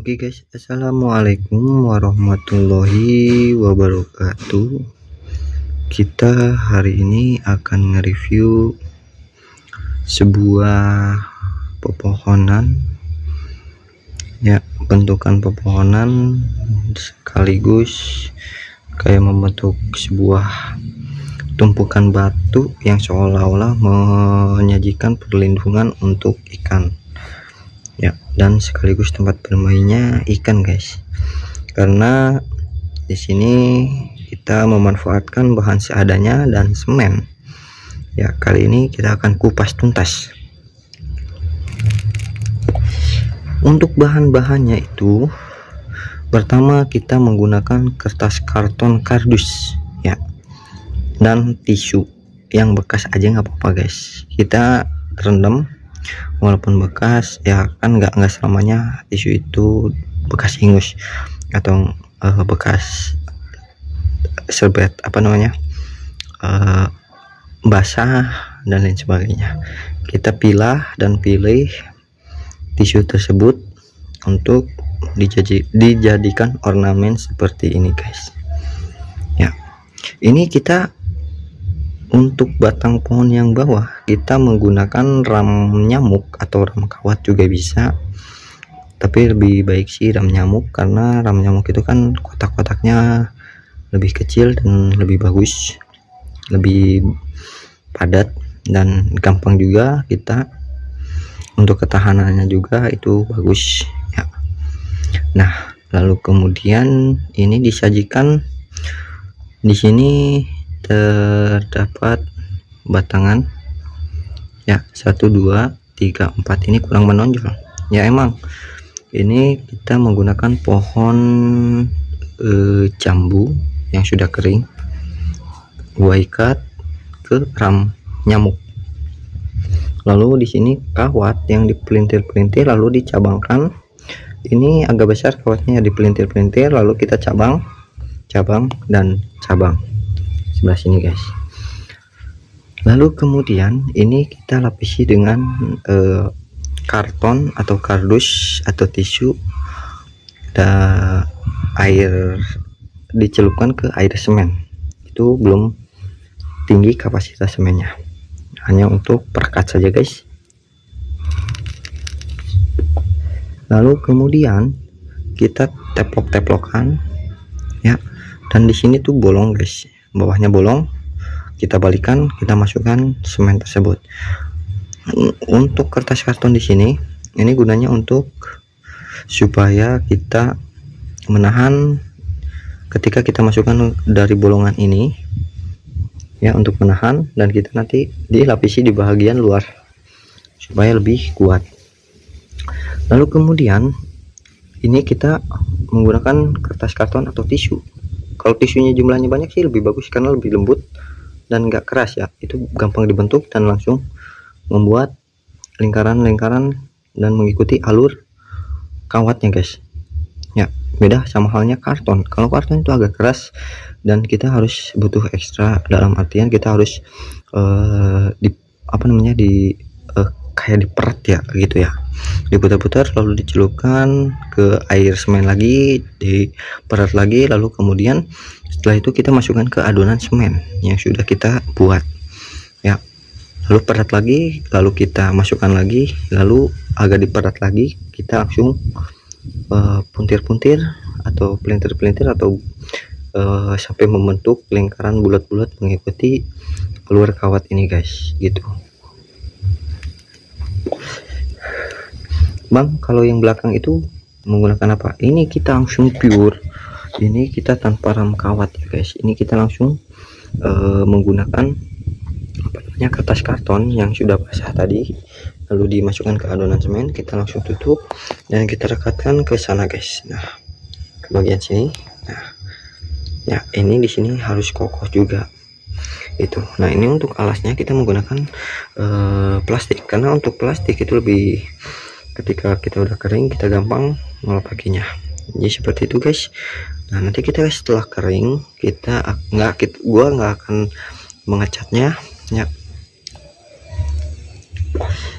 Oke guys, assalamualaikum warahmatullahi wabarakatuh. Kita hari ini akan nge-review sebuah pepohonan, ya, bentukan pepohonan sekaligus kayak membentuk sebuah tumpukan batu yang seolah-olah menyajikan perlindungan untuk ikan, ya, dan sekaligus tempat bermainnya ikan guys, karena di sini kita memanfaatkan bahan seadanya dan semen. Ya, kali ini kita akan kupas tuntas. Untuk bahan-bahannya itu, pertama kita menggunakan kertas karton kardus, ya, dan tisu yang bekas aja nggak apa-apa guys. Kita rendam walaupun bekas, ya kan nggak selamanya tisu itu bekas ingus atau bekas serbet basah dan lain sebagainya. Kita pilah dan pilih tisu tersebut untuk dijadikan ornamen seperti ini guys. Ya, ini kita untuk batang pohon yang bawah kita menggunakan ram nyamuk atau ram kawat juga bisa, tapi lebih baik sih ram nyamuk, karena ram nyamuk itu kan kotak-kotaknya lebih kecil dan lebih bagus, lebih padat dan gampang juga kita untuk ketahanannya juga itu bagus, ya. Nah, lalu kemudian ini disajikan di sini terdapat batangan, ya, 1 2 3 4. Ini kurang menonjol, ya, emang ini kita menggunakan pohon jambu yang sudah kering, gua ikat ke ram nyamuk. Lalu di sini kawat yang dipelintir-pelintir lalu dicabangkan. Ini agak besar kawatnya, dipelintir-pelintir lalu kita cabang dan cabang sebelah sini guys. Lalu kemudian ini kita lapisi dengan karton atau kardus atau tisu, dan air dicelupkan ke air semen. Itu belum tinggi kapasitas semennya, hanya untuk perekat saja guys. Lalu kemudian kita teplok-teplokan, ya, dan di sini tuh bolong guys, bawahnya bolong, kita balikan, kita masukkan semen tersebut. Untuk kertas karton di sini, ini gunanya untuk supaya kita menahan ketika kita masukkan dari bolongan ini, ya, untuk menahan, dan kita nanti dilapisi di bagian luar supaya lebih kuat. Lalu kemudian ini kita menggunakan kertas karton atau tisu. Kalau tisunya jumlahnya banyak sih lebih bagus, karena lebih lembut dan enggak keras, ya, itu gampang dibentuk dan langsung membuat lingkaran-lingkaran dan mengikuti alur kawatnya guys, ya. Beda sama halnya karton. Kalau karton itu agak keras dan kita harus butuh ekstra, dalam artian kita harus kayak diperat, ya, gitu ya, diputar-putar lalu dicelupkan ke air semen lagi, diperat lagi, lalu kemudian setelah itu kita masukkan ke adonan semen yang sudah kita buat, ya, lalu perat lagi, lalu kita masukkan lagi, lalu agak diperat lagi, kita langsung puntir-puntir atau pelintir-pelintir atau sampai membentuk lingkaran bulat-bulat mengikuti keluar kawat ini guys, gitu. Bang, kalau yang belakang itu menggunakan apa? Ini kita langsung pure, ini kita tanpa ram kawat ya guys. Ini kita langsung menggunakan kertas karton yang sudah basah tadi, lalu dimasukkan ke adonan semen, kita langsung tutup dan kita rekatkan ke sana guys. Nah, ke bagian sini. Nah, ya, ini di sini harus kokoh juga itu. Nah, ini untuk alasnya kita menggunakan plastik, karena untuk plastik itu lebih, ketika kita udah kering kita gampang melepakinya. Jadi seperti itu guys. Nah, nanti kita setelah kering gua nggak akan mengecatnya, ya.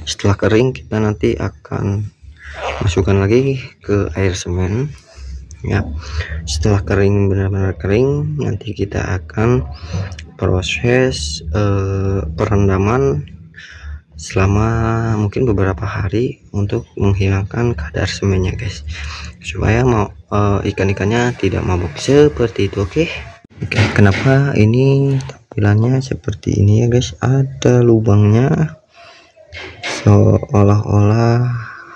Setelah kering kita nanti akan masukkan lagi ke air semen ya. Setelah kering, benar-benar kering, nanti kita akan proses perendaman selama mungkin beberapa hari untuk menghilangkan kadar semennya guys, supaya ikan-ikannya tidak mabuk seperti itu. Oke, kenapa ini tampilannya seperti ini ya guys, ada lubangnya seolah-olah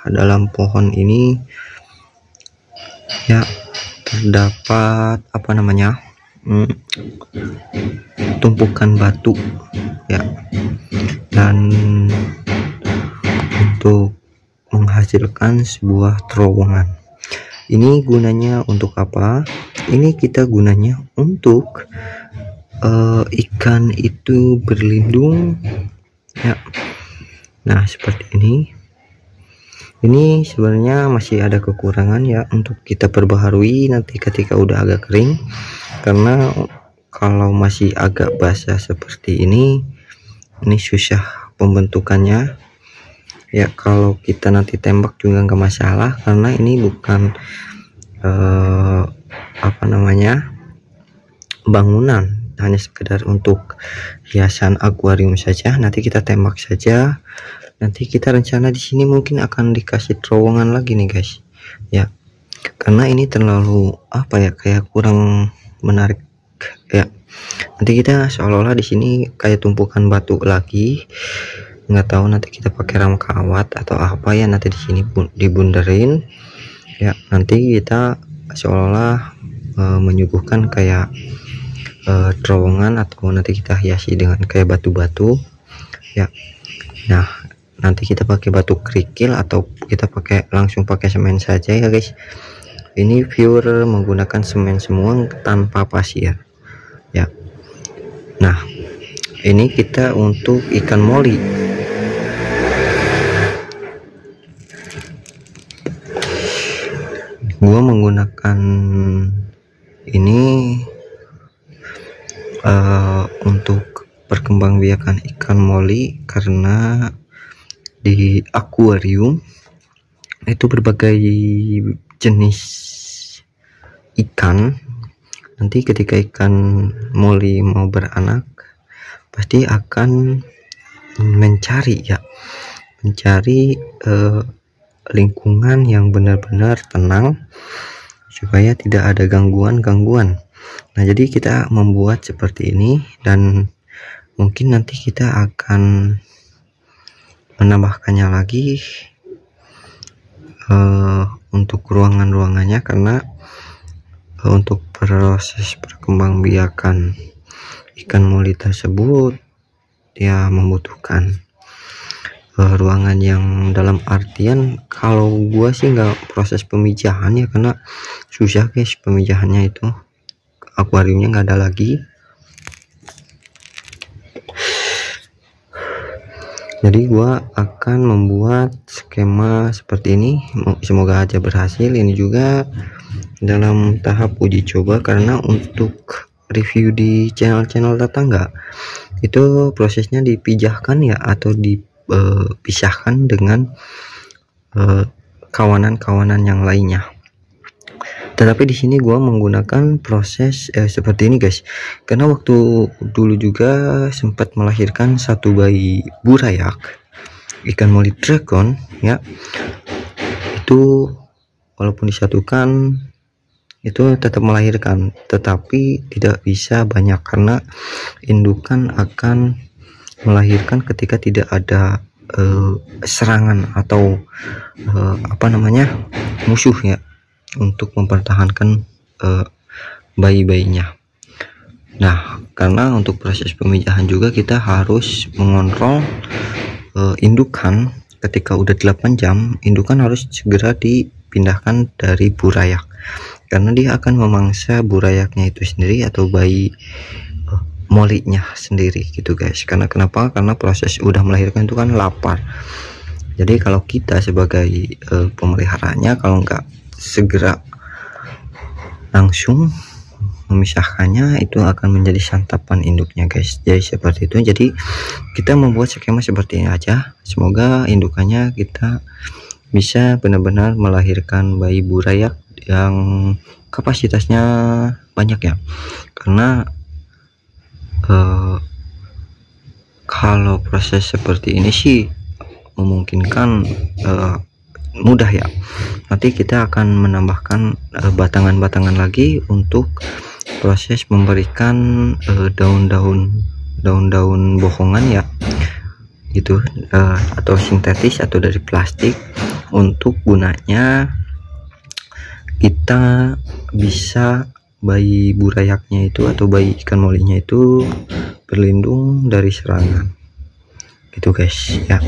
dalam pohon ini ya terdapat apa namanya, tumpukan batu ya, dan untuk menghasilkan sebuah terowongan. Ini gunanya untuk apa? Ini kita gunanya untuk ikan itu berlindung ya. Nah seperti ini. Ini sebenarnya masih ada kekurangan ya, untuk kita perbaharui nanti ketika udah agak kering, karena kalau masih agak basah seperti ini susah pembentukannya ya. Kalau kita nanti tembak juga nggak masalah, karena ini bukan apa namanya, bangunan, hanya sekedar untuk hiasan akuarium saja. Nanti kita tembak saja. Nanti kita rencana di sini mungkin akan dikasih terowongan lagi nih guys ya, karena ini terlalu apa ya, kayak kurang menarik ya. Nanti kita seolah-olah di sini kayak tumpukan batu lagi, nggak tahu nanti kita pakai ram kawat atau apa ya, nanti di sini dibunderin ya. Nanti kita seolah-olah menyuguhkan kayak terowongan, atau nanti kita hiasi dengan kayak batu-batu ya. Nah nanti kita pakai batu kerikil atau kita langsung pakai semen saja ya guys. Ini pure menggunakan semen semua tanpa pasir ya. Nah ini kita untuk ikan moli. Gua menggunakan ini untuk perkembangbiakan ikan moli, karena di akuarium itu berbagai jenis ikan. Nanti ketika ikan moli mau beranak pasti akan mencari lingkungan yang benar-benar tenang supaya tidak ada gangguan. Nah jadi kita membuat seperti ini, dan mungkin nanti kita akan menambahkannya lagi untuk ruangannya, karena untuk proses perkembangbiakan ikan moli tersebut ya membutuhkan ruangan yang dalam artian, kalau gua sih nggak proses pemijahan ya, karena susah guys pemijahannya, itu akuariumnya nggak ada lagi. Jadi gua akan membuat skema seperti ini, semoga aja berhasil. Ini juga dalam tahap uji coba, karena untuk review di channel-channel tetangga itu prosesnya dipijahkan ya, atau dipisahkan dengan kawanan-kawanan yang lainnya. Tetapi di sini gua menggunakan proses seperti ini guys, karena waktu dulu juga sempat melahirkan satu bayi burayak ikan moli dragon ya. Itu walaupun disatukan itu tetap melahirkan, tetapi tidak bisa banyak, karena indukan akan melahirkan ketika tidak ada serangan atau apa namanya, musuh ya, untuk mempertahankan bayi-bayinya. Nah karena untuk proses pemijahan juga kita harus mengontrol indukan. Ketika udah 8 jam indukan harus segera dipindahkan dari burayak, karena dia akan memangsa burayaknya itu sendiri atau bayi molinya sendiri gitu guys. Karena kenapa? Karena proses udah melahirkan itu kan lapar. Jadi kalau kita sebagai pemeliharanya, kalau nggak segera langsung memisahkannya, itu akan menjadi santapan induknya guys. Jadi seperti itu. Jadi kita membuat skema seperti ini aja, semoga indukannya kita bisa benar-benar melahirkan bayi burayak yang kapasitasnya banyak ya. Karena kalau proses seperti ini sih memungkinkan mudah ya. Nanti kita akan menambahkan batangan-batangan lagi untuk proses memberikan daun-daun bohongan ya, gitu, atau sintetis atau dari plastik, untuk gunanya kita bisa bayi burayaknya itu atau bayi ikan molinya itu berlindung dari serangan, gitu guys ya.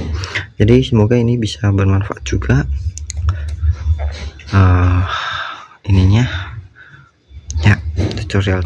Jadi semoga ini bisa bermanfaat juga ininya ya, tutorial